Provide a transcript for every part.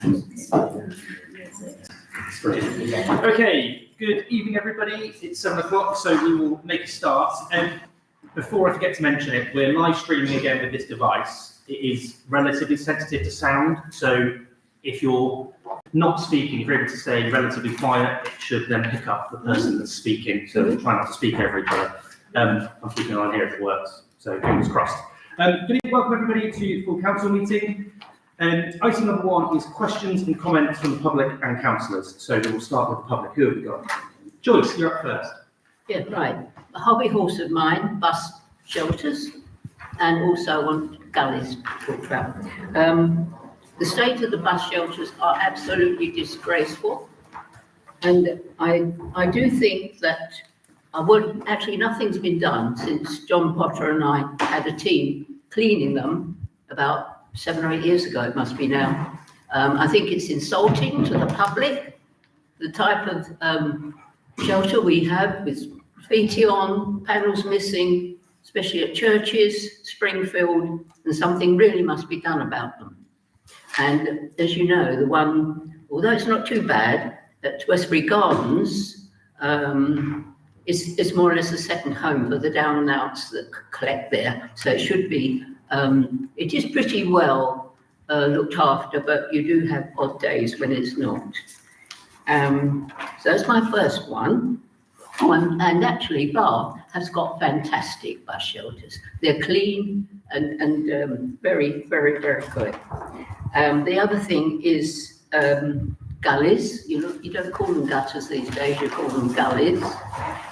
Okay, good evening everybody. It's 7 o'clock, so we will make a start. And before I forget to mention it, we're live streaming again with this device. It is relatively sensitive to sound, so if you're not speaking, if you're able to stay relatively quiet, it should then pick up the person that's speaking, so we'll try not to speak over each other. I'm keeping an eye on here if it works, so fingers crossed. Good evening, welcome everybody to the full council meeting. Item number 1 is questions and comments from the public and councillors. So we'll start with the public. Who have we got? Joyce, you're up first. Yeah, right. A hobby horse of mine, bus shelters, and also on gullies for travel. The state of the bus shelters are absolutely disgraceful, and I do think that actually nothing's been done since John Potter and I had a team cleaning them about 7 or 8 years ago, it must be now. I think it's insulting to the public, the type of shelter we have with graffiti on, panels missing, especially at churches, Springfield, and something really must be done about them. And as you know, the one, although it's not too bad, at Westbury Gardens, is more or less a second home for the down and outs that collect there. So it should be, it is pretty well looked after, but you do have odd days when it's not. So that's my first one. And actually Bath has got fantastic bus shelters. They're clean and very, very, very good. The other thing is gullies. You don't call them gutters these days, you call them gullies.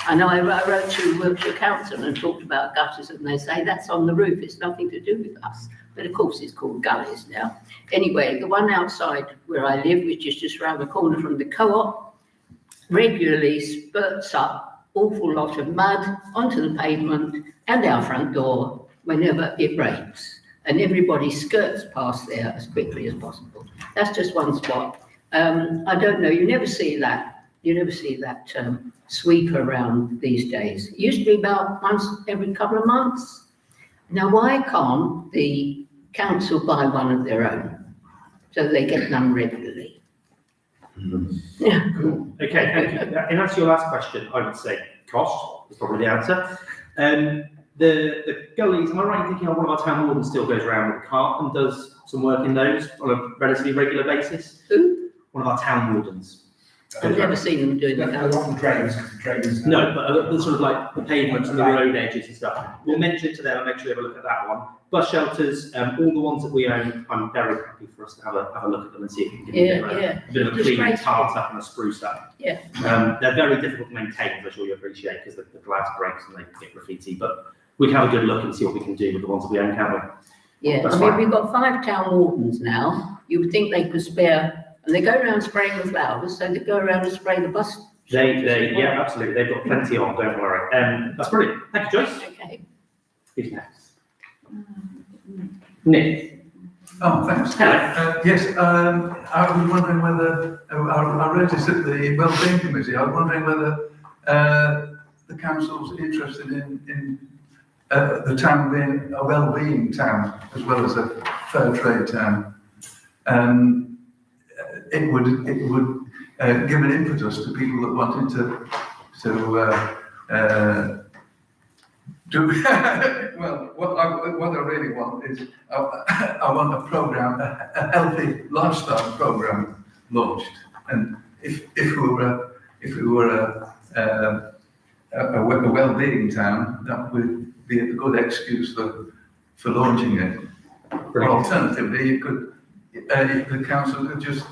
I know I wrote to Wiltshire Council and talked about gutters, and they say that's on the roof, it's nothing to do with us. But of course it's called gullies now. Anyway, the one outside where I live, which is just around the corner from the co-op, regularly spurts up awful lot of mud onto the pavement and our front door whenever it rains. And everybody skirts past there as quickly as possible. That's just one spot. I don't know, you never see that sweep around these days. It used to be about once every couple of months. Now, why can't the council buy one of their own so they get done regularly? Yeah. Cool. Okay, thank you. In answer to your last question, I would say cost is probably the answer. The gullies, am I right in thinking one of our town wardens still goes around with a cart and does some work in those on a relatively regular basis? Who? One of our town wardens. I've never seen them doing that. Not the drains. No, but the sort of like the pavements and the road edges and stuff. We'll mention it to them and make sure they have a look at that one. Bus shelters, all the ones that we own, I'm very happy for us to have a look at them and see if we can give them a bit of a clean, tart up and a spruce up. Yeah. They're very difficult to maintain, as I'm sure you appreciate, because the glass breaks and they get graffiti, but we can have a good look and see what we can do with the ones that we own, can't we? Yeah, we've got 5 town wardens now. You would think they could spare, and they go around spraying the flowers, so they go around and spray the bus. Yeah, absolutely. They've got plenty on, don't worry. That's brilliant. Thank you, Joyce. Okay. Who's next? Nick. Oh, thanks. Hello. Yes, I was wondering whether, I read this at the Wellbeing Committee, I was wondering whether the council's interested in the town being a well-being town as well as a fair trade town. It would give an impetus to people that wanted to do well. What I really want is I want a program, a healthy lifestyle program launched. And if we were a well-being town, that would be a good excuse for launching it. Or alternatively, the council could just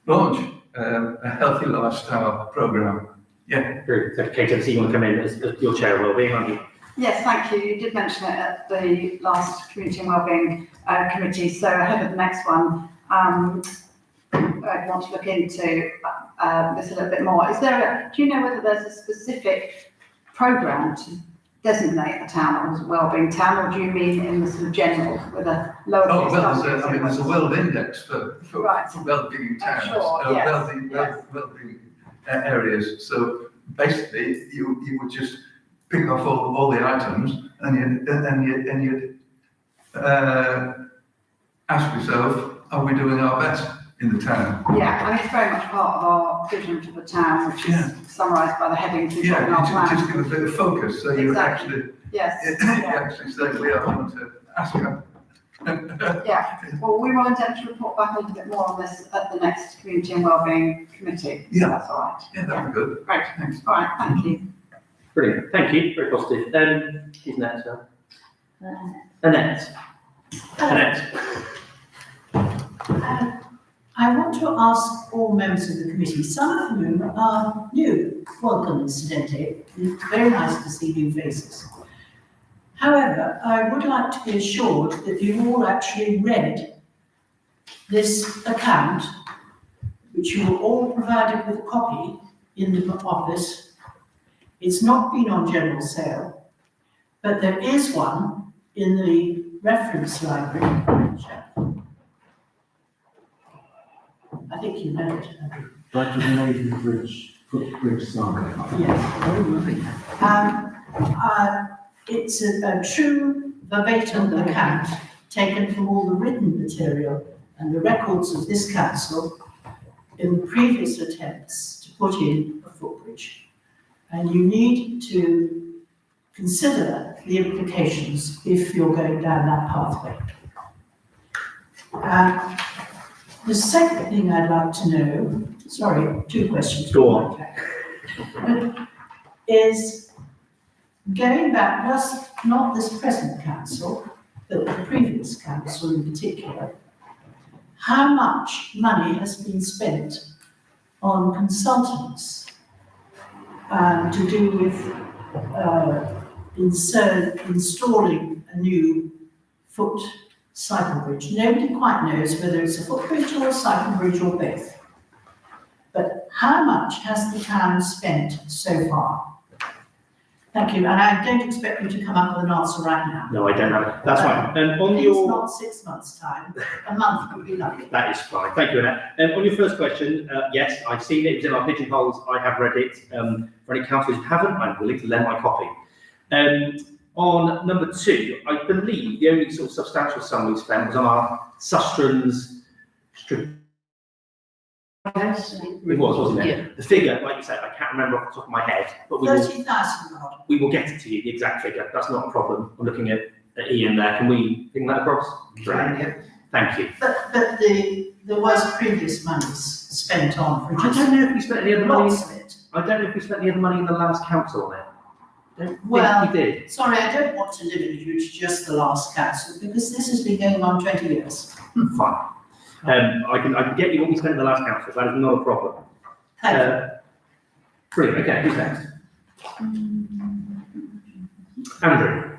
launch a healthy lifestyle program. Yeah. Great. So, Kate, I see you want to come in as your chair of wellbeing, aren't you? Yes, thank you. You did mention it at the last Community and Wellbeing Committee. So ahead of the next one, I want to look into this a little bit more. Do you know whether there's a specific programme to designate a town as a wellbeing town, or do you mean in the sort of general with a lower? Oh well, there's a world index for wellbeing towns, sure, yes. wellbeing areas. So basically, you would just pick off all the items, and you'd ask yourself, are we doing our best in the town? Yeah, and it's very much part of our vision for the town, which Yeah. is summarised by the heading control in Yeah, our just plan. give a bit of focus, so you Exactly. actually, Yes, you yeah, actually say we are going to ask her. yeah. Well, we will intend to report back a little bit more on this at the next Community and Wellbeing Committee. Yeah. That's all right. Yeah, that'd be good. Great, Thanks. all right, thank you. Brilliant, thank you, very positive. Who's next now? Annette. Annette. I want to ask all members of the committee, some of whom are new, welcome incidentally, it's very nice to see new faces. However, I would like to be assured that you've all actually read this account, which you were all provided with a copy in the office. It's not been on general sale, but there is one in the reference library. I think you know it. That was made the footbridge saga. Yes. It's a true verbatim account taken from all the written material and the records of this council in the previous attempts to put in a footbridge. And you need to consider the implications if you're going down that pathway. The second thing I'd like to know, sorry, two questions. Go on. Is going back, not this present council, but the previous council in particular, how much money has been spent on consultants to do with installing a new foot cycle bridge? Nobody quite knows whether it's a footbridge or a cycle bridge or both. But how much has the town spent so far? Thank you, and I don't expect you to come up with an answer right now. No, I don't have it. That's fine. On Please your, not 6 months' time, a month would be lovely. that is fine. Thank you, Annette. On your first question, yes, I've seen it. It was in our pigeonholes. I have read it. For any councillors who haven't, I'm willing to lend my copy. On number two, I believe the only sort of substantial sum we spent was on our Sustrans. Yes, it was, wasn't it? Yeah. The figure, like you said, I can't remember off the top of my head, but we will 30,000 odd. we will get it to you, the exact figure. That's not a problem. I'm looking at Ian there. Can we bring that across? Brilliant. Thank you. But there was previous monies spent on I bridges. don't know if we spent any other money. Lots of it. I don't know if we spent any other money in the last council on it. Don't think Well- we did. Sorry, I don't want to limit you to just the last council, because this has been going on 20 years. Fine. I can get you what we spent in the last council. That is not a problem. Thank you. Brilliant. Okay, who's next? Andrew.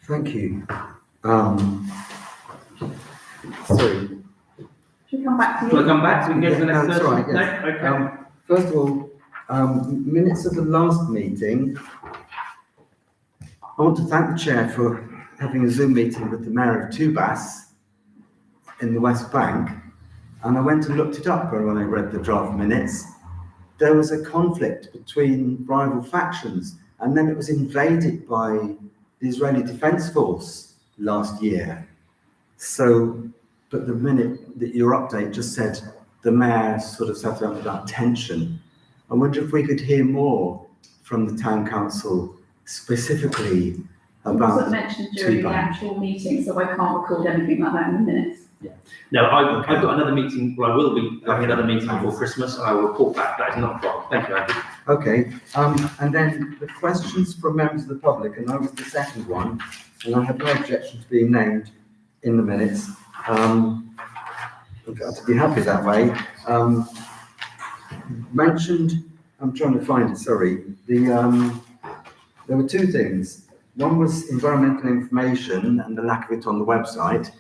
Thank you. Sorry. Should we come back to Do you want you? to come back so we can go to the next That's person? right, yes. No? Okay. First of all, minutes of the last meeting. I want to thank the chair for having a Zoom meeting with the mayor of Tubas in the West Bank. And I went and looked it up when I read the draft minutes. There was a conflict between rival factions, and then it was invaded by the Israeli Defense Force last year. So, but the minute that your update just said the mayor sort of set up that tension. I wonder if we could hear more from the town council specifically It about wasn't mentioned during the T-Bank. actual meeting, so I can't record anything like that in the minutes. No, I've got another meeting, well, I will be having another meeting before Christmas, and I will report back. That is not a problem. Thank you, Andrew. Okay, and then the questions from members of the public, and I was the second one, and I have no objection to being named in the minutes. I've got to be happy that way. Mentioned, I'm trying to find it, sorry, there were two things. One was environmental information and the lack of it on the website.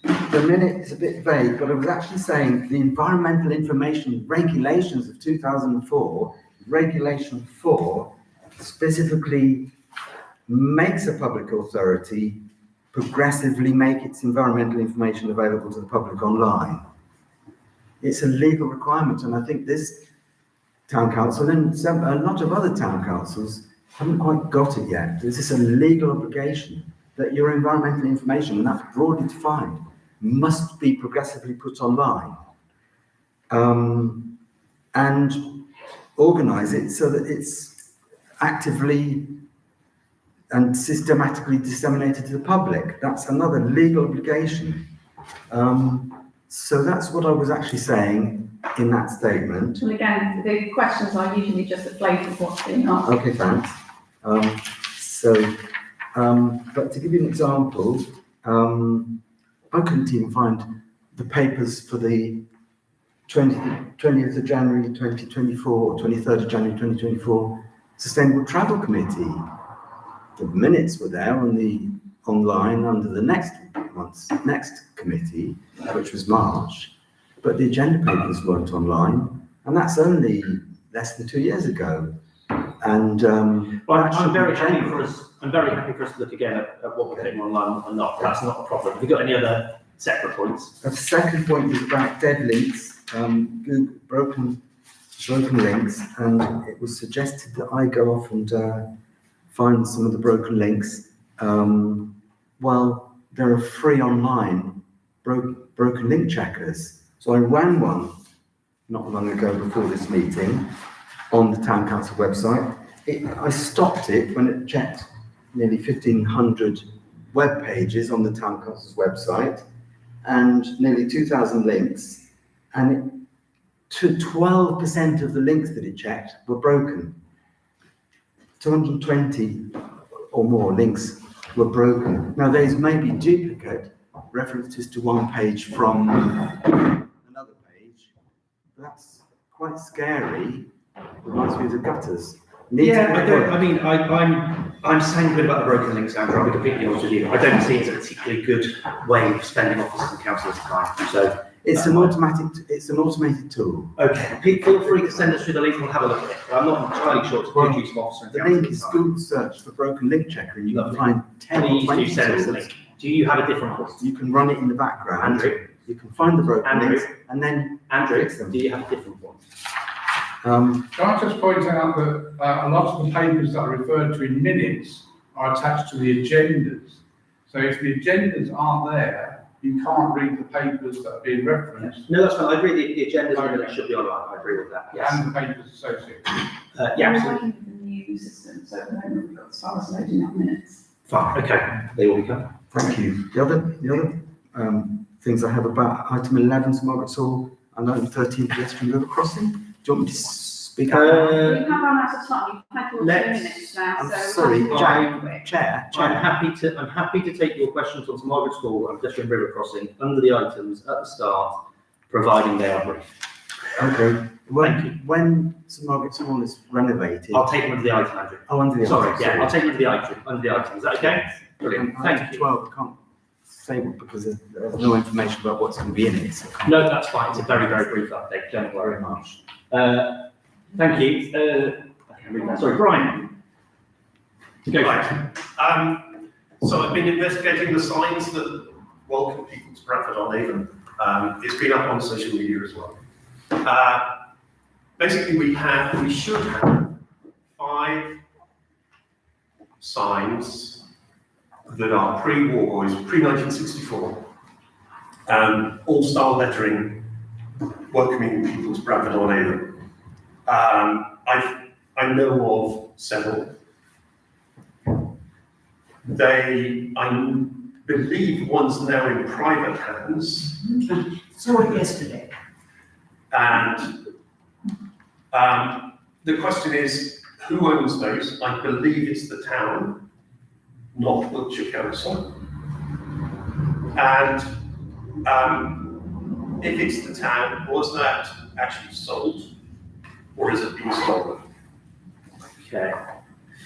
The minute is a bit vague, but I was actually saying the environmental information regulations of 2004, Regulation 4, specifically makes a public authority progressively make its environmental information available to the public online. It's a legal requirement, and I think this town council and a lot of other town councils haven't quite got it yet. This is a legal obligation that your environmental information, and that's broadly defined, must be progressively put online. And organise it so that it's actively and systematically disseminated to the public. That's another legal obligation. So that's what I was actually saying in that statement. Well, again, the questions are usually just a flavour of what's being asked. Okay, thanks. But to give you an example, I couldn't even find the papers for the 20th of January 2024 or 23rd of January 2024 Sustainable Travel Committee. The minutes were there online under the next committee, which was March, but the agenda papers weren't online, and that's only less than 2 years ago. And Well, I'm very happy for us to look again at what we're putting online and not. That's not a problem. Have you got any other separate points? The second point is about dead links, Google, broken links, and it was suggested that I go off and find some of the broken links. Well, there are free online broken link checkers. So I ran one not long ago before this meeting on the Town Council website. I stopped it when it checked nearly 1,500 web pages on the Town Council's website and nearly 2,000 links, and 12% of the links that it checked were broken. 220 or more links were broken. Now, these may be duplicate references to one page from another page. That's quite scary. Reminds me of the gutters. I'm sanguine about the broken links, Andrew. I'll be completely honest with you. I don't see it as a particularly good way of spending officers and councillors' time. So it's an automated tool. okay, feel free to send us through the link and we'll have a look at it. But I'm not entirely sure it's a good use of officer and The councillors' link is time. Google search for broken link checker, and you can Lovely. find 10 or Please 20 do send us the tools. link. Do you have a different one? You can run it in the background. Andrew, You can find the broken Andrew. links, and then Andrew, fix them. do you have a different one? Can I just point out that a lot of the papers that are referred to in minutes are attached to the agendas. So if the agendas aren't there, you can't read the papers that are being referenced No, that's fine. I agree the agendas should be online. I agree with that. Yes. and the papers associated. Yeah, We're absolutely. working with the new system, so at the moment we've got stars loading up minutes. Fine. Okay. They will become. Thank you. The other things I have about item 11, St Margaret's Hall, and item 13, pedestrian river crossing. Do you want me to speak up? You have run out of time, you've had your 2 let's- minutes now, I'm so. sorry, we'll have to Jack. go quick. Chair. I'm happy to take your questions on St Margaret's Hall and pedestrian river crossing under the items at the start, providing they are brief. Okay. Thank you. When St Margaret's Hall is renovated. I'll take them under the item, Andrew. Oh, under the Sorry, item, yeah, I'll take them under the item. Is that okay? Brilliant. Thank Item you. 12, I can't say what because there's no information about what's going to be in it. So I can't- No, that's fine. It's a very, very brief update. Don't worry very much. Thank you. I can't read that. Sorry, Brian. Go for it. So I've been investigating the signs that welcome people to Bradford on Avon. It's been up on social media as well. Basically, we should have 5 signs that are pre-War Boys, pre-1964, all-style lettering, welcoming people to Bradford on Avon. I know of several. I believe one's now in private hands, Saw it yesterday. and the question is, who owns those? I believe it's the town, not Wiltshire Council. And if it's the town, was that actually sold, or is it being stolen? Okay.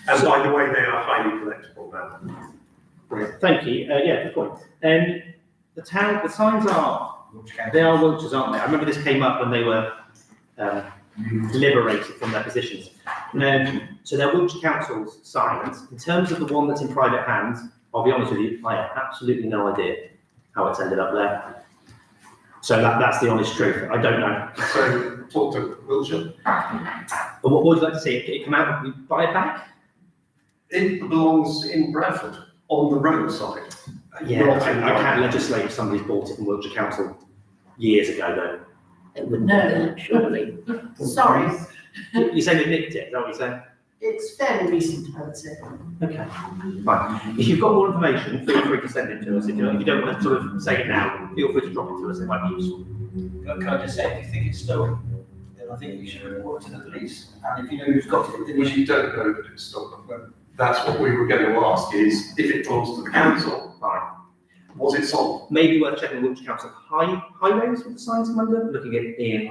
And by the way, they are highly collectible now. Brilliant. Thank you. Yeah, good point. The signs they are Wiltshires, aren't they? I remember this came up when they were liberated from their positions. So they're Wiltshire Council's signs. In terms of the one that's in private hands, I'll be honest with you, I have absolutely no idea how it's ended up there. So that's the honest truth. I don't know. So talk to Wiltshire. But what would you like to see? It come out and we buy it back? It belongs in Bradford on the roadside. Yeah, I can't legislate if somebody's bought it from Wiltshire Council years ago, though. It wouldn't be, surely. Sorry, You're saying they nicked it, is that what you're saying? it's fairly recent, I would say. Okay, fine. If you've got more information, feel free to send it to us. If you don't want to sort of say it now, feel free to drop it to us, it might be useful. Can I just say, if you think it's stolen, then I think you should report it to the police. And if you know who's got it, then you If should. you don't know that it's stolen, then that's what we were going to ask is, if it belongs to the council, Fine. was it sold? Maybe worth checking Wiltshire Council highways with the signs come under, looking at Ian.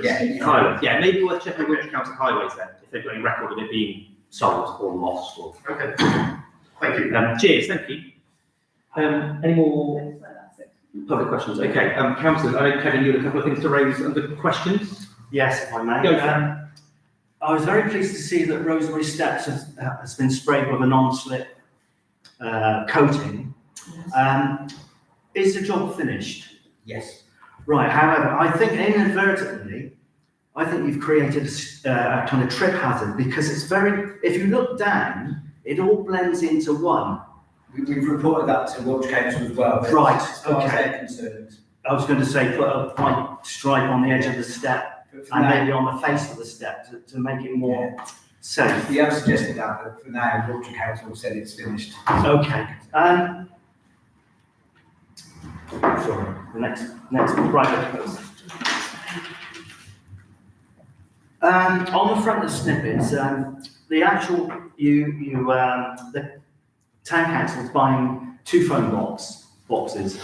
Yeah. Highways, yeah, maybe worth checking Wiltshire Council highways then, if they've got any record of it being sold or lost or. Okay, thank you. Cheers, thank you. Any more public questions? Okay, councillors, I know Kevin, you had a couple of things to raise under questions. Yes, if I may. Go for I was very pleased to see that Rosemary Steps has been sprayed with a non-slip coating. Is the job finished? Yes. Right, however, I think inadvertently, I think you've created a kind of trip hazard because it's if you look down, it all blends into one. We've reported that to Wiltshire Council as well. but Right, As far as okay. they're concerned. I was going to say put a white stripe on the edge of the step But for and now, maybe on the face of the step to make it more safe. we have suggested that, but for now, Wiltshire Council said it's finished. Okay. Sorry, the next one, right, okay. On the front of snippets, the actual, the town council is buying 2 phone boxes,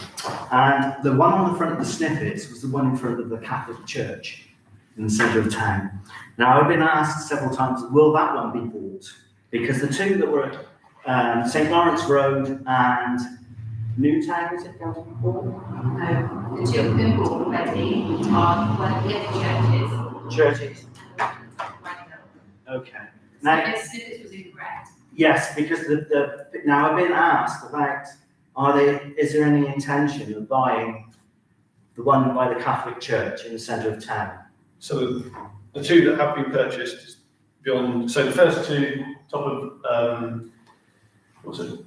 and the one on the front of the snippets was the one in front of the Catholic Church in the centre of town. Now, I've been asked several times, will that one be bought? Because the two that were at St Lawrence Road and Newtown, is it, Councillor Paul? No, the two have been bought already are one of the other churches. Churches, Right now. okay. So Now, this snippet was incorrect. yes, because now I've been asked about, is there any intention of buying the one by the Catholic Church in the centre of town? So the two that have been purchased is beyond, so the first two, top of, what's it?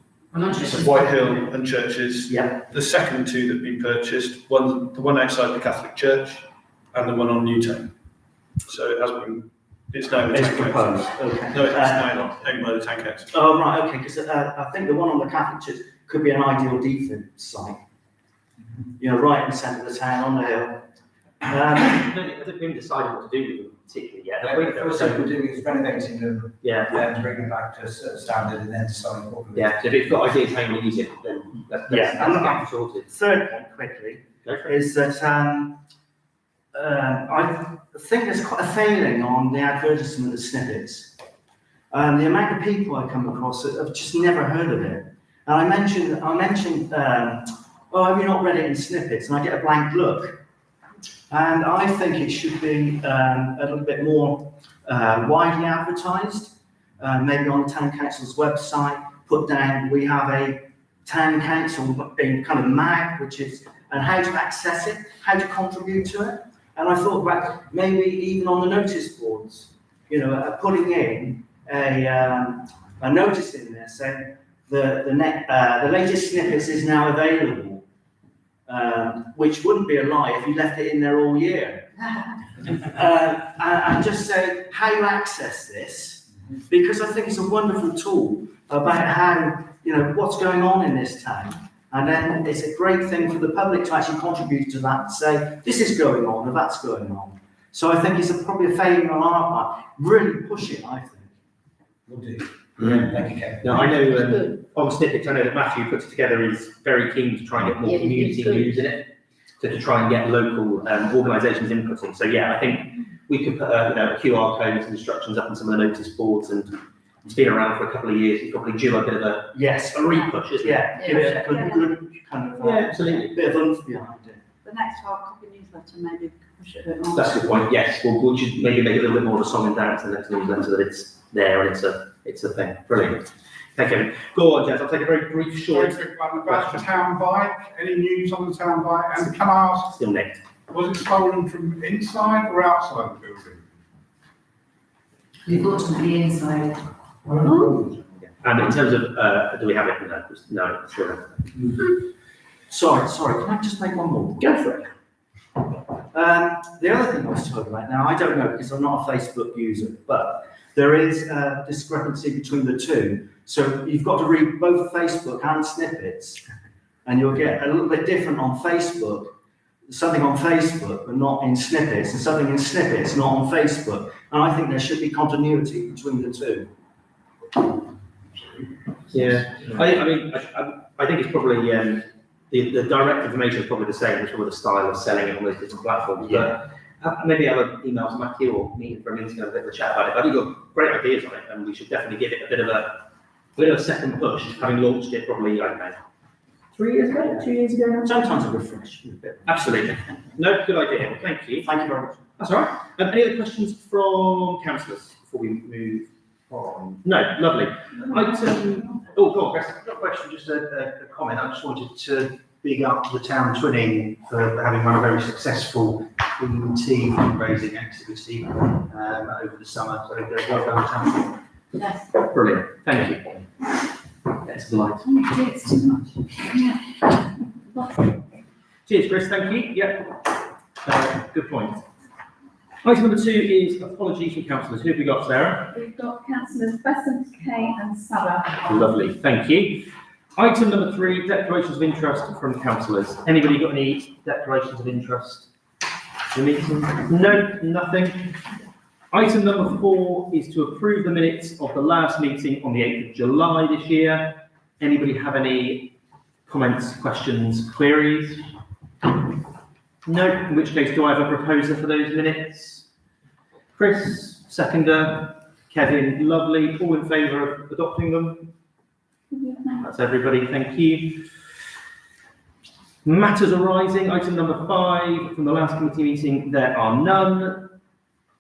Whitehill and Churches. Yeah. The second two that have been purchased, the one outside the Catholic Church and the one on Newtown. So it has been, it's now the It's town council. proposed, okay. No, it's now not owned by the town council. Oh, right, okay, because I think the one on the Catholic Church could be an ideal defense site. You know, right in the centre of the town, on the hill. I don't think we've decided what to do with them particularly yet. have we? The first thing we're doing is renovating them, Yeah, and bringing them back to a certain standard, and then deciding what we're going yeah, so if you've got ideas how you want to use it, then that's Yeah. sorted. Third point, quickly, Go for it. is that I think there's quite a failing on the advertisement of snippets. The amount of people I come across that have just never heard of it. And I mentioned, oh, have you not read it in snippets? And I get a blank look. And I think it should be a little bit more widely advertised, maybe on the town council's website, put down, we have a town council in kind of mag, and how to access it, how to contribute to it. And I thought about maybe even on the notice boards, you know, putting in a notice in there saying the latest snippets is now available, which wouldn't be a lie if you left it in there all year. And just say how you access this, because I think it's a wonderful tool about how, you know, what's going on in this town. And then it's a great thing for the public to actually contribute to that, to say, this is going on, or that's going on. So I think it's probably a failure on our part. Really push it, I think. We'll do. Yeah. Thank you, Kevin. No, I know It's good. on snippets, I know that Matthew puts it together, is very keen to try and get more Yeah, community it's good. news in it, to try and get local organisations inputting. So yeah, I think we could put a QR code and instructions up on some of the notice boards, and it's been around for a couple of years. It's probably due a bit of a re-push, isn't it? Yeah, give it a good kind of absolutely. bit of oomph behind it. The next hard copy newsletter, maybe push it a bit more. That's a good point. Yes, we should maybe make it a little bit more of a song and dance in the next newsletter, that it's there and it's a thing. Brilliant. Thank you. Go on, Jez. I'll take a very brief, short. About the town bike, any news on the town bike? And can I ask, Still next. was it stolen from inside or outside the building? We bought them from the inside. Oh, And in terms of, do we have it? No, sure. Sorry, can I just make one more? Go for it. The other thing I was talking about, now I don't know because I'm not a Facebook user, but there is a discrepancy between the two. So you've got to read both Facebook and snippets, and you'll get a little bit different on Facebook. Something on Facebook, but not in snippets, and something in snippets, not on Facebook. And I think there should be continuity between the two. Yeah, I think it's probably, the direct information is probably the same, it's probably the style of selling it on those different platforms. Yeah. But maybe have an email to Matthew or meeting for a meeting, have a bit of a chat about it. I think you've got great ideas on it, and we should definitely give it a bit of a second push, having launched it probably, I don't know, 3 years ago, 2 years ago. Sometimes a refresh. Absolutely. No, good idea. Thank you. Thank you very much. That's all right. Any other questions from councillors before we move on? No, lovely. Oh, go on, Chris. Not a question, just a comment. I just wanted to big up the town Twinning for having run a very successful tea fundraising activity over the summer. So well done, town. Yes. Brilliant. Thank you. That's a delight. It's too much. Yeah. Cheers, Chris. Thank you. Yep. Good point. Item number 2 is apologies from councillors. Who have we got, Sarah? We've got councillors Besant, Kay and Saba. Lovely. Thank you. Item number 3, declarations of interest from councillors. Anybody got any declarations of interest? The meeting? No, nothing. Item number 4 is to approve the minutes of the last meeting on the 8th of July this year. Anybody have any comments, questions, queries? No, in which case do I have a proposer for those minutes? Chris, seconder. Kevin, lovely. All in favour of adopting them? That's everybody, thank you. Matters arising, item number 5 from the last committee meeting, there are none.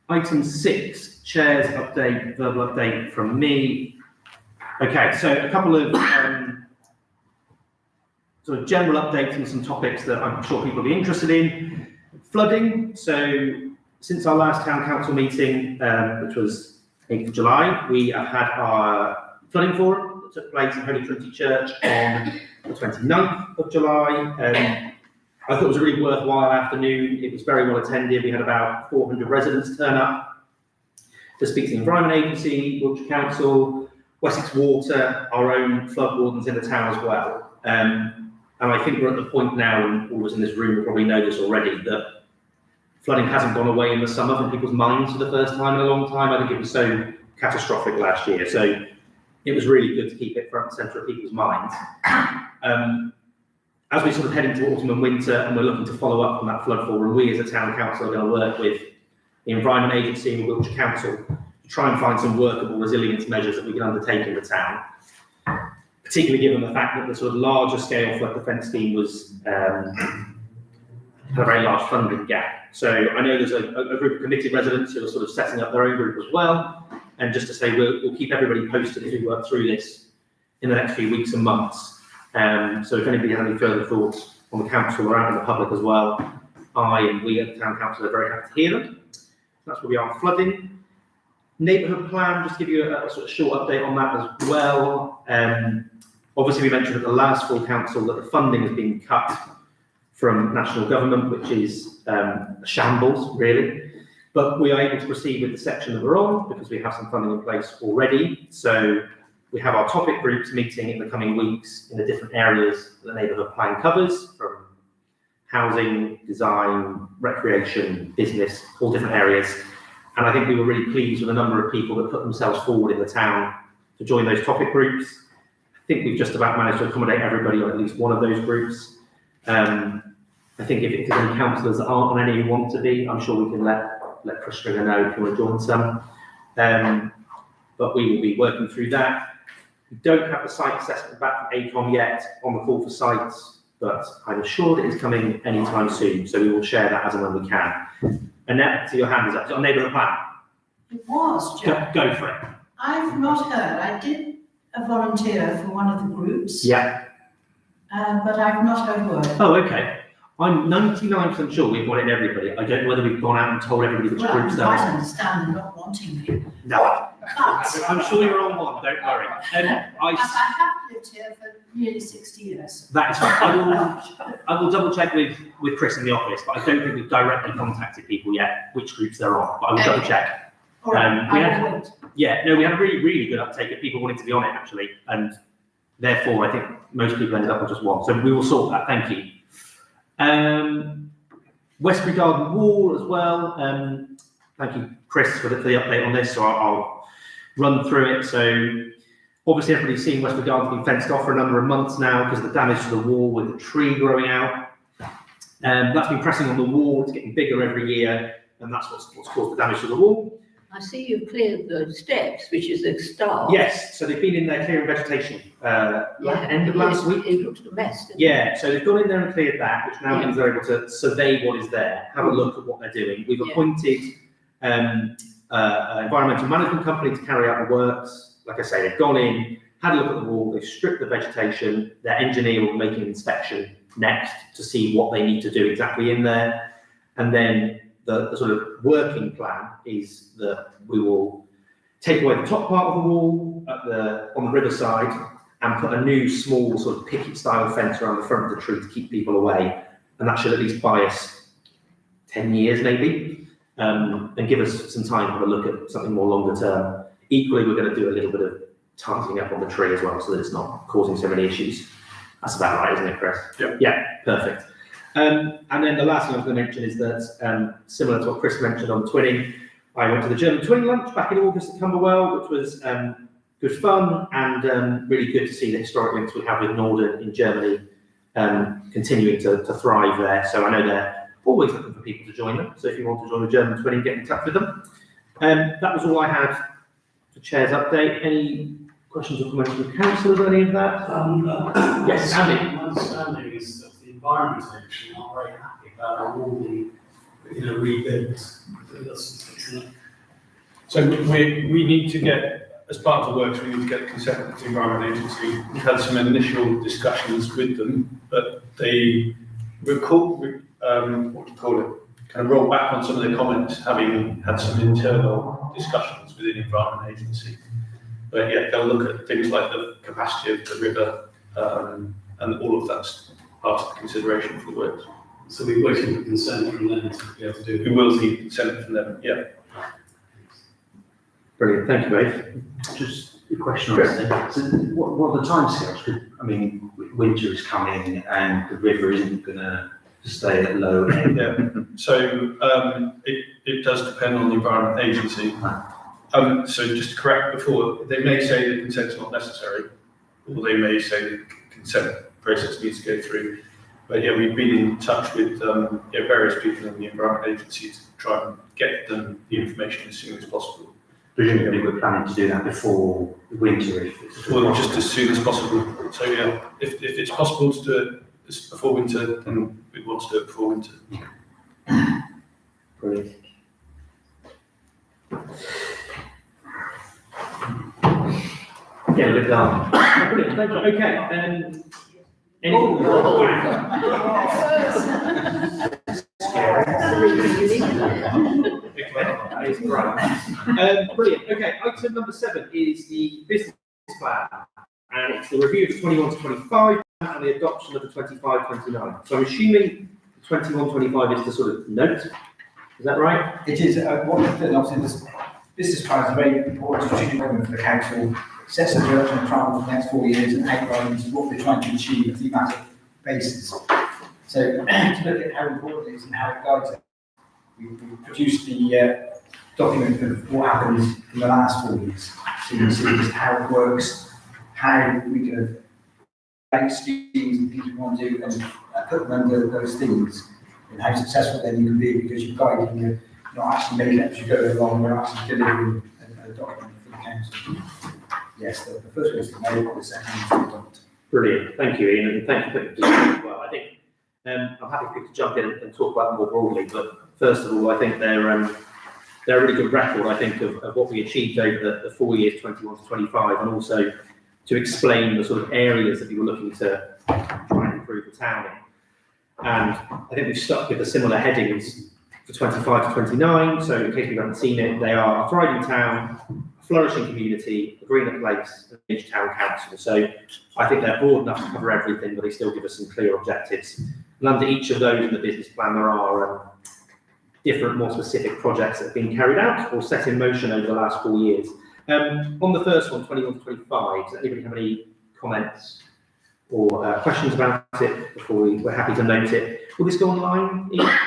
Item 6, chair's update, verbal update from me. Okay, so a couple of sort of general updates on some topics that I'm sure people will be interested in. Flooding, so since our last town council meeting, which was 8th of July, we have had our flooding forum that took place at Holy Trinity Church on the 29th of July. I thought it was a really worthwhile afternoon. It was very well attended. We had about 400 residents turn up to speak to the Environment Agency, Wiltshire Council, Wessex Water, our own flood wardens in the town as well. And I think we're at the point now, and all of us in this room will probably know this already, that flooding hasn't gone away in the summer from people's minds for the first time in a long time. I think it was so catastrophic last year. So it was really good to keep it front and centre of people's minds. As we sort of head into autumn and winter, and we're looking to follow up on that flood forum, we as a town council are going to work with the Environment Agency and Wiltshire Council to try and find some workable resilience measures that we can undertake in the town, particularly given the fact that the sort of larger scale flood defence scheme was had a very large funding gap. So I know there's a group of committed residents who are sort of setting up their own group as well. And just to say, we'll keep everybody posted as we work through this in the next few weeks and months. So if anybody has any further thoughts on the council or out in the public as well, I and we at the town council are very happy to hear them. That's where we are on flooding. Neighbourhood plan, just give you a sort of short update on that as well. Obviously we mentioned at the last full council that the funding has been cut from national government, which is a shambles really. But we are able to proceed with the section that we're on because we have some funding in place already. So we have our topic groups meeting in the coming weeks in the different areas that the neighbourhood plan covers, from housing, design, recreation, business, all different areas. And I think we were really pleased with the number of people that put themselves forward in the town to join those topic groups. I think we've just about managed to accommodate everybody on at least one of those groups. I think if there's any councillors that aren't on any who want to be, I'm sure we can let Chris Stringer know if you want to join some. But we will be working through that. We don't have the site assessment back from ACOM yet on the call for sites, but I'm assured it is coming anytime soon. So we will share that as and when we can. Annette, so your hand is up. Is it on neighbourhood plan? It was, Jack. Go for it. I've not heard. I did a volunteer for one of the groups. Yeah. But I've not heard word. Oh, okay. I'm 99% sure we've got it in everybody. I don't know whether we've gone out and told everybody which groups there I are. understand them not wanting me. No, I'm sure you're on one, don't worry. I have lived here for nearly 60 years. That is fine. I will double check with Chris in the office, but I don't think we've directly contacted people yet, which groups they're on, but I will double check. All right, we I had- will wait. Yeah, no, we had a really, really good uptake of people wanting to be on it actually, and therefore I think most people ended up on just one. So we will sort that, thank you. Westbury Garden Wall as well. Thank you, Chris, for the update on this. So I'll run through it. So obviously everybody's seen Westbury Garden's been fenced off for a number of months now because of the damage to the wall with the tree growing out. That's been pressing on the wall, it's getting bigger every year, and that's what's caused the damage to the wall. I see you've cleared the steps, which is a start. Yes, so they've been in there clearing vegetation, end of last week. It looks a mess. doesn't it? Yeah, so they've gone in there and cleared that, which now means they're able to survey what is there, have a look at what they're doing. We've appointed an environmental management company to carry out the works. Like I say, they've gone in, had a look at the wall, they've stripped the vegetation, their engineer will make an inspection next to see what they need to do exactly in there. And then the sort of working plan is that we will take away the top part of the wall on the riverside and put a new small sort of picket style fence around the front of the tree to keep people away. And that should at least buy us 10 years maybe, and give us some time to have a look at something more longer term. Equally, we're going to do a little bit of tightening up on the tree as well so that it's not causing so many issues. That's about right, isn't it, Chris? Yeah. Yeah, perfect. And then the last thing I was going to mention is that, similar to what Chris mentioned on twinning, I went to the German twinning lunch back in August at Camberwell, which was good fun and really good to see the historic links we have with Norden in Germany continuing to thrive there. So I know they're always looking for people to join them. So if you want to join the German twinning, get in touch with them. That was all I had for Chair's update. Any questions or comments from the council of any of that? Yes, Andy. My understanding is that the Environment Agency are very happy about our wall being, rebuilt. So we need to get, as part of the works, we need to get consent of the Environment Agency. We've had some initial discussions with them, but they what do you call it? Kind of roll back on some of their comments, having had some internal discussions within the Environment Agency. But yeah, they'll look at things like the capacity of the river, and all of that's part of the consideration for the works. So we're waiting for consent from them to be able to do it. We will need consent from them, yeah. Brilliant, thank you, both. Just a question on that. So what are the timescales? I mean, winter is coming and the river isn't going to stay at low end. Yeah, so it does depend on the Environment Agency. So just to correct before, they may say that consent's not necessary, or they may say the consent process needs to go through. But yeah, we've been in touch with various people in the Environment Agency to try and get them the information as soon as possible. Presumably we're planning to do that before the winter, if it's Well, just as soon as possible. So yeah, if it's possible to do it before winter, then we'd want to do it before winter. Brilliant. Yeah, look down. Brilliant, thank you. Okay, anything? That is right. Brilliant. Okay, item number 7 is the business plan, and it's the review of the 21 to 25 and the adoption of the 25-29. So I'm assuming the 21-25 is the sort of note. Is that right? It is. Obviously, this business plan is a very important strategic document for the council. It sets the direction of travel for the next 4 years and outlines what we're trying to achieve on a thematic basis. So to look at how important it is and how it guides it, we produced the document of what happens in the last 4 years. So you can see just how it works, how we can make schemes and things we want to do and put them under those themes, and how successful then you can be because you're guiding, you're not actually making it as you go along, you're actually delivering a document for the council. Yes, the first one is to know, the second is to adopt. Brilliant, thank you, Ian, and thank you for the discussion as well. I think I'm happy for you to jump in and talk about them more broadly, but first of all, I think they're a really good record, I think, of what we achieved over the 4 years, 21 to 25, and also to explain the sort of areas that we were looking to try and improve the town in. And I think we've stuck with the similar headings for 25 to 29, so in case you haven't seen it, they are a thriving town, a flourishing community, a greener place, and each town council. So I think they're broad enough to cover everything, but they still give us some clear objectives. And under each of those in the business plan, there are different, more specific projects that have been carried out or set in motion over the last 4 years. On the first one, 21 to 25, does anybody have any comments or questions about it before we're happy to note it? Will this go online? Yeah,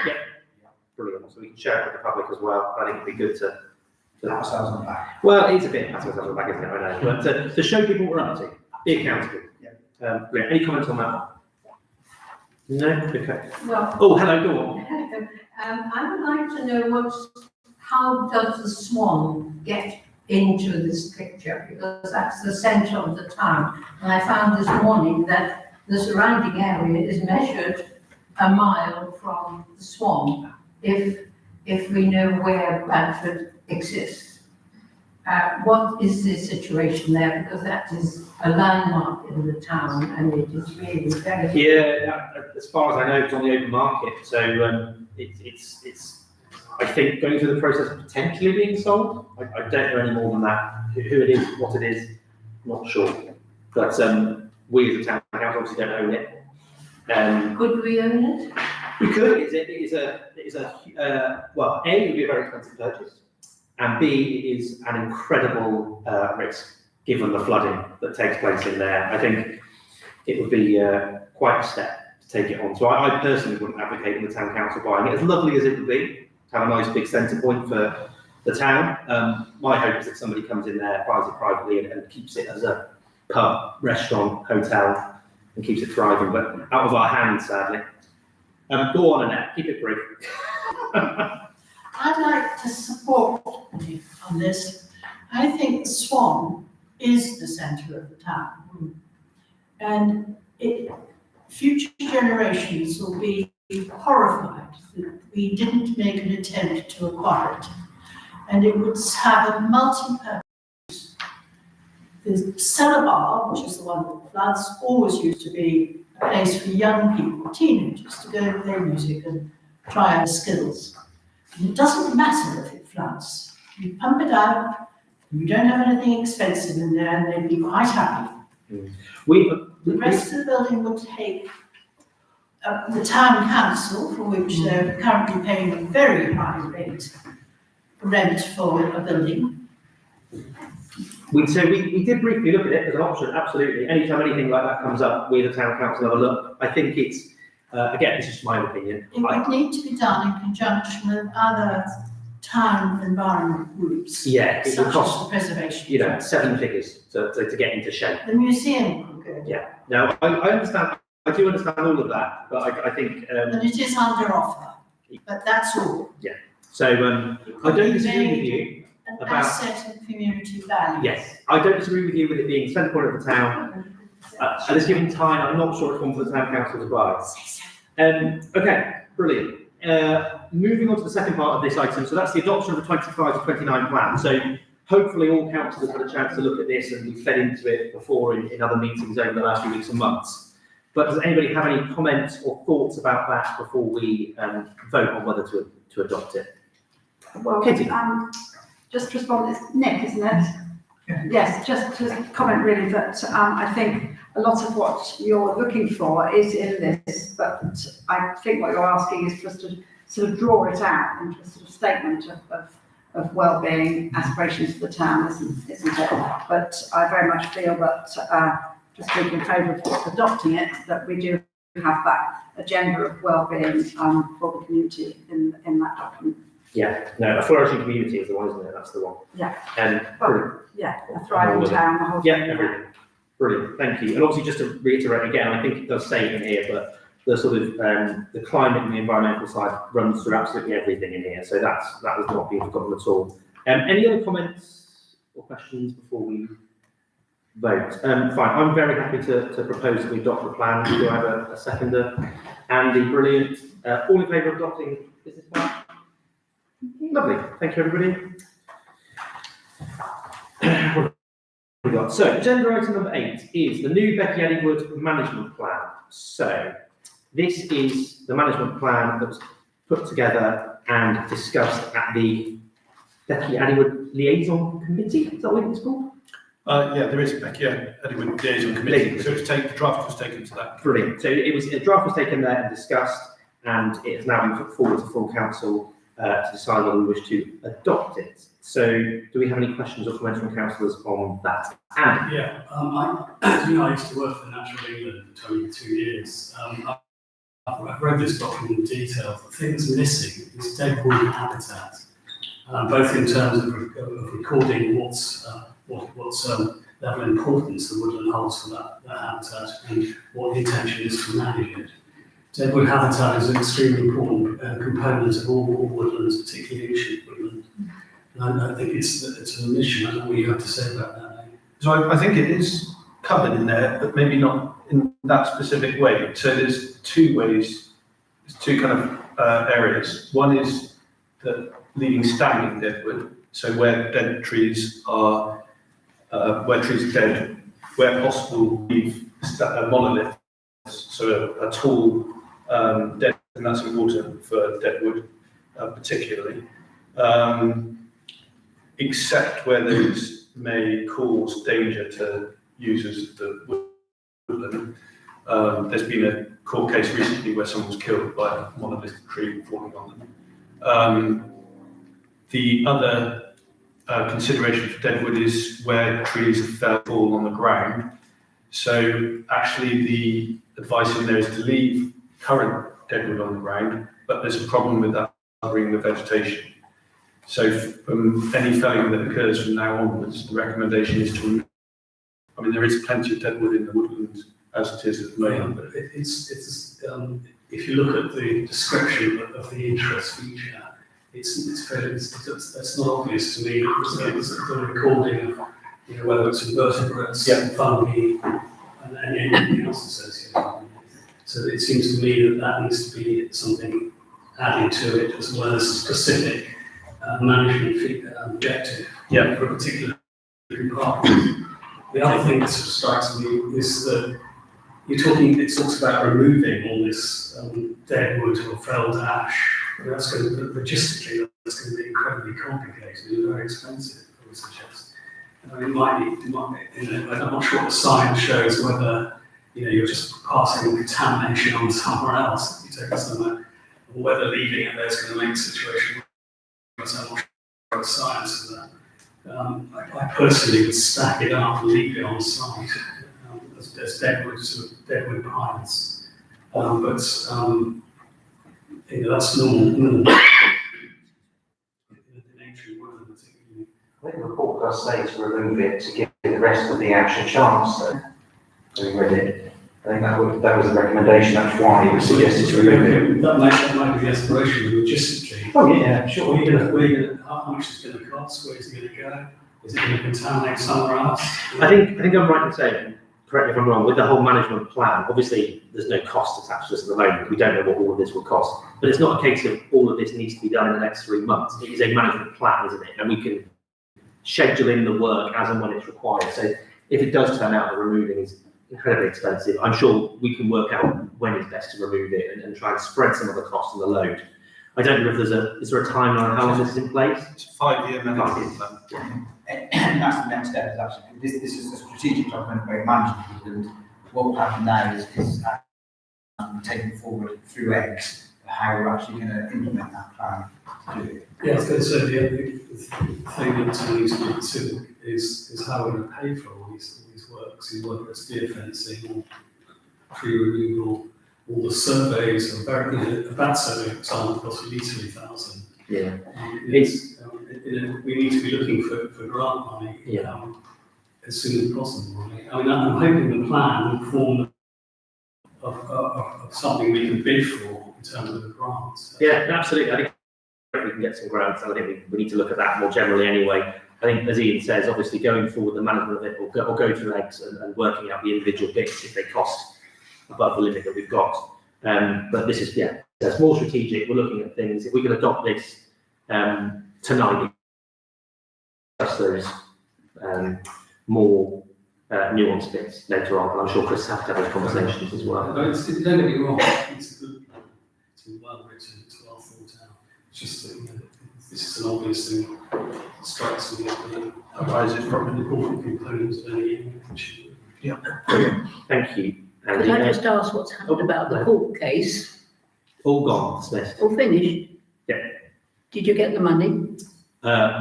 brilliant. So we can share it with the public as well. I think it'd be good to Pat ourselves on the back. well, it's a bit pat ourselves on the back, isn't it? I know, but to show people what we're up to, be accountable. Brilliant. Any comments on that? No? Okay. Well, Oh, hello, go on. I would like to know how does the Swan get into this picture? Because that's the centre of the town. And I found this morning that the surrounding area is measured a mile from the Swan, if we know where Bradford exists. What is the situation there? Because that is a landmark in the town and it is really very... Yeah, as far as I know, it's on the open market. So it's I think, going through the process of potentially being sold. I don't know any more than that. Who it is, what it is, not sure. But we as a town council obviously don't own it. Could we own it? We could. It is a well, A, it would be a very expensive purchase, and B, it is an incredible risk given the flooding that takes place in there. I think it would be quite a step to take it on. So I personally wouldn't advocate the town council buying it. As lovely as it would be, to have a nice big centre point for the town. My hope is that somebody comes in there, buys it privately, and keeps it as a pub, restaurant, hotel, and keeps it thriving. But out of our hands, sadly. Go on, Annette, keep it brief. I'd like to support you on this. I think the Swan is the centre of the town. And future generations will be horrified that we didn't make an attempt to acquire it. And it would have a multi-purpose. The cellar bar, which is the one that floods, always used to be a place for young people, teenagers, to go and play music and try our skills. And it doesn't matter if it floods. You pump it out, you don't have anything expensive in there, and they'd be quite happy. The rest of the building would take the town council, for which they're currently paying a very high rent for a building. We did briefly look at it as an option, absolutely. Anytime anything like that comes up, we the town council have a look. I think it's, again, this is just my opinion. It would need to be done in conjunction with other town environment groups. Yeah, it would such cost, as the preservation. 7 figures to get into shape. The museum could go. Yeah, no, I understand, I do understand all of that, but I think... And it is under offer, but that's all. Yeah, so I don't disagree with you. An asset and community value. Yes, I don't disagree with you with it being the centre point of the town. At this given time, I'm not sure it's one for the town council to buy. Okay, brilliant. Moving on to the second part of this item, so that's the adoption of the 25 to 29 plan. So hopefully all councillors had a chance to look at this and we fed into it before in other meetings over the last few weeks and months. But does anybody have any comments or thoughts about that before we vote on whether to adopt it? Well, Katie. Just to respond, it's Nick, isn't it? Yeah. Yes, just to comment really that I think a lot of what you're looking for is in this, but I think what you're asking is for us to sort of draw it out into a sort of statement of well-being aspirations for the town, isn't it? But I very much feel that just being in favour of adopting it, that we do have that agenda of well-being for the community in that document. Yeah, no, a flourishing community is the one, isn't it? That's the one. Yeah. Brilliant. Yeah, a thriving town, the whole thing. Everything. Brilliant, thank you. And obviously, just to reiterate again, I think it does say it in here, but the sort of the climate and the environmental side runs through absolutely everything in here. So that has not been forgotten at all. Any other comments or questions before we vote? Fine, I'm very happy to propose that we adopt the plan. Do I have a seconder? Andy, brilliant. All in favour of adopting the business plan? Lovely, thank you everybody. We got so agenda item number 8 is the new Becky Eddiewood management plan. So this is the management plan that was put together and discussed at the Becky Addywood Liaison Committee, is that what it's called? Yeah, there is Becky Addywood Liaison Committee, so the draft was taken to that. Brilliant. So a draft was taken there and discussed, and it has now been put forward to full council to decide whether we wish to adopt it. So do we have any questions or comments from councillors on that? Andy? Yeah, as you know, I used to work for Natural England for 22 years. I've read this document in detail. The thing that's missing is dead wood habitat, both in terms of recording what's level of importance the woodland holds for that habitat and what the intention is to manage it. Deadwood habitat is an extremely important component of all woodlands, particularly ancient woodland. And I think it's an omission. I don't know what you have to say about that. So I think it is covered in there, but maybe not in that specific way. So there's two ways, there's two kind of areas. One is the leaving standing deadwood, so where dead trees are, where trees are dead, where possible, leave monoliths, so a tall dead, and that's important for deadwood particularly. Except where those may cause danger to users of the woodland. There's been a court case recently where someone was killed by a monolithic tree falling on them. The other consideration for deadwood is where trees have fall on the ground. So actually the advice in there is to leave current deadwood on the ground, but there's a problem with that covering the vegetation. So from any felling that occurs from now onwards, the recommendation is to remove. I mean, there is plenty of deadwood in the woodland as it is at the moment. But if you look at the description of the interest feature, it's not obvious to me. It's a recording of whether it's invertebrates, fungi, and anything else associated with it. So it seems to me that needs to be something added to it as well as a specific management objective for a particular park. The other thing that strikes me is that it talks about removing all this dead wood or felled ash. That's going to, logistically, that's going to be incredibly complicated and very expensive, I would suggest. I'm not sure what the science shows whether you're just passing contamination on somewhere else if you take it somewhere, or whether leaving it there is going to make the situation worse. I'm not sure what the science of that. I personally would stack it up and leave it on site. There's deadwood pines, that's normal. I think the report does say to remove it to give the rest of the action a chance, though. Having read it, I think that was the recommendation. That's why it was suggested to remove it. That might be the aspiration logistically. Oh yeah, sure. How much is it going to cost? Where is it going to go? Is it going to contaminate somewhere else? I think I'm right in saying, correct me if I'm wrong, with the whole management plan, obviously there's no cost attached to this at the moment. We don't know what all of this will cost. But it's not a case of all of this needs to be done in the next 3 months. It is a management plan, isn't it? And we can schedule in the work as and when it's required. So if it does turn out that removing is incredibly expensive, I'm sure we can work out when it's best to remove it and try and spread some of the cost and the load. I don't know if is there a timeline on how long this is in place? It's a 5-year management plan. And that's the next step, is actually, this is a strategic document where management, and what will happen now is taken forward through X, how we're actually going to implement that plan to do it. Yeah, I was going to say the thing that needs to be considered is how we're going to pay for all these works, whether it's deer fencing or tree removal. All the surveys are very, a bat survey, for example, costs at least 3,000. Yeah. We need to be looking for grant money as soon as possible. Really. I mean, I'm hoping the plan will form of something we can bid for in terms of the grants. Yeah, absolutely. I think we can get some grants. I think we need to look at that more generally anyway. I think, as Ian says, obviously going forward, the management of it will go through legs and working out the individual bits if they cost above the limit that we've got. But this is, it's more strategic. We're looking at things. If we can adopt this tonight, discuss those more nuanced bits later on. And I'm sure Chris has to have those conversations as well. Don't get me wrong, it's a good plan. It's well written, it's well thought out. It's just that this is an obvious thing. strikes me as being arises from an important component of any issue. Yeah. Thank you. Could I just ask what's happened about the court case? All gone, dismissed. All finished? Yeah. Did you get the money? I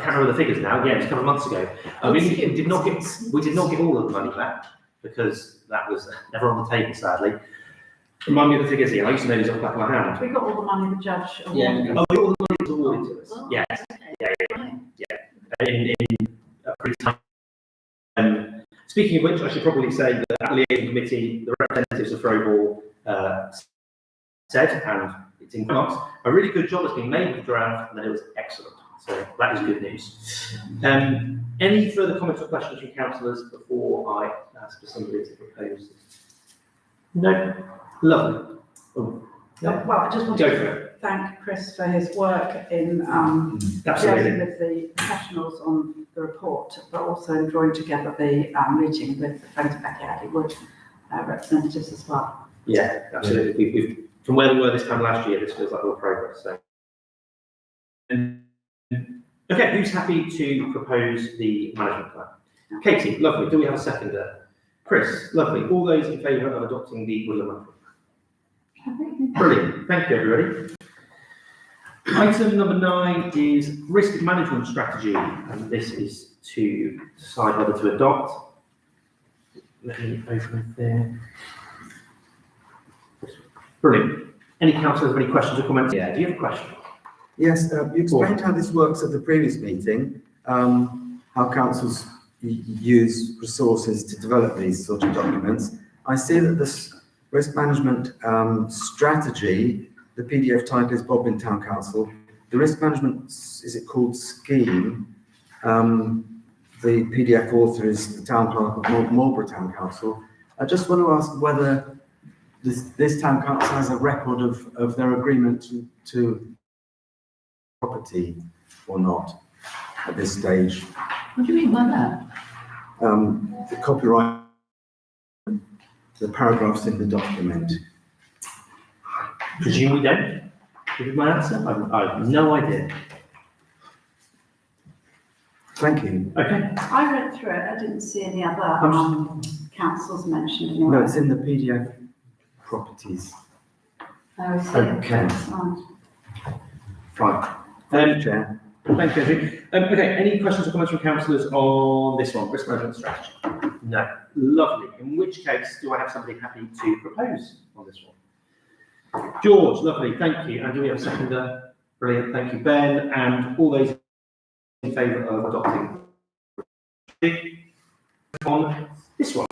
can't remember the figures now. Yeah, it was a couple of months ago. We did not get all of the money back because that was never on the table, sadly. Remind me of the figures here. I used to know these off the back of my hand. We got all the money the judge Yeah. awarded. Oh, all the money was awarded to us. Oh, Yes. okay. Yeah. In a pretty time. Speaking of which, I should probably say that at the liaison committee, the representatives of Throwball said, and it's in quotes, a really good job has been made with the draft, and that it was excellent. So that is good news. Any further comments or questions from councillors before I ask for somebody to propose? No? Lovely. Oh, no? Well, I just want Go to for it. thank Chris for his work in Absolutely. liaising with the professionals on the report, but also in drawing together the meeting with the friends of Becky Addy Wood representatives as well. Yeah, absolutely. We've, from where we were this time last year, this feels like a lot of progress. So. Okay, who's happy to propose the management plan? Katie, lovely. Do we have a seconder? Chris, lovely. All those in favour of adopting the Woodland Monthly? Brilliant. Thank you, everybody. Item number 9 is risk management strategy, and this is to decide whether to adopt. Let me open it there. Brilliant. Any councillors have any questions or comments? Yeah, do you have a question? Yes, you explained how this works at the previous meeting, how councils use resources to develop these sort of documents. I see that this risk management strategy, the PDF title is Bodmin Town Council. The risk management, is it called scheme? The PDF author is the Town Clerk of Marlborough Town Council. I just want to ask whether this town council has a record of their agreement to property or not at this stage. What do you mean by that? The copyright, the paragraphs in the document. Presume we don't. This is my answer. I have no idea. Thank you. Okay. I read through it, I didn't see any other councils mentioned No, anywhere. it's in the PDF properties. I see. Okay. Right. Fine. Thank you, Chair. Thank you, Andrew. Okay, any questions or comments from councillors on this one, risk management strategy? No. Lovely. In which case, do I have somebody happy to propose on this one? George, lovely, thank you. And do we have a seconder? Brilliant, thank you, Ben. And all those in favour of adopting on this one?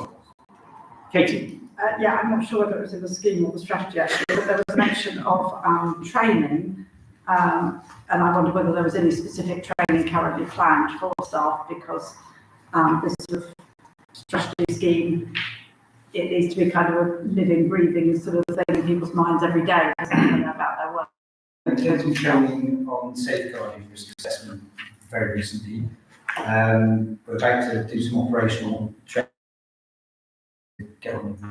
Katie? Yeah, I'm not sure whether it was in the scheme or the strategy actually, but there was mention of training. And I wonder whether there was any specific training currently planned for staff, because this sort of strategy scheme, it needs to be kind of a living, breathing sort of thing in people's minds every day, because they know about their work. Total training on safeguarding risk assessment very recently. We're about to do some operational training to get on with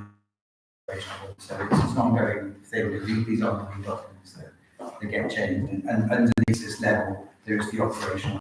operational. So it's an ongoing thing. These are the documents that get changed, and underneath this level, there is the operational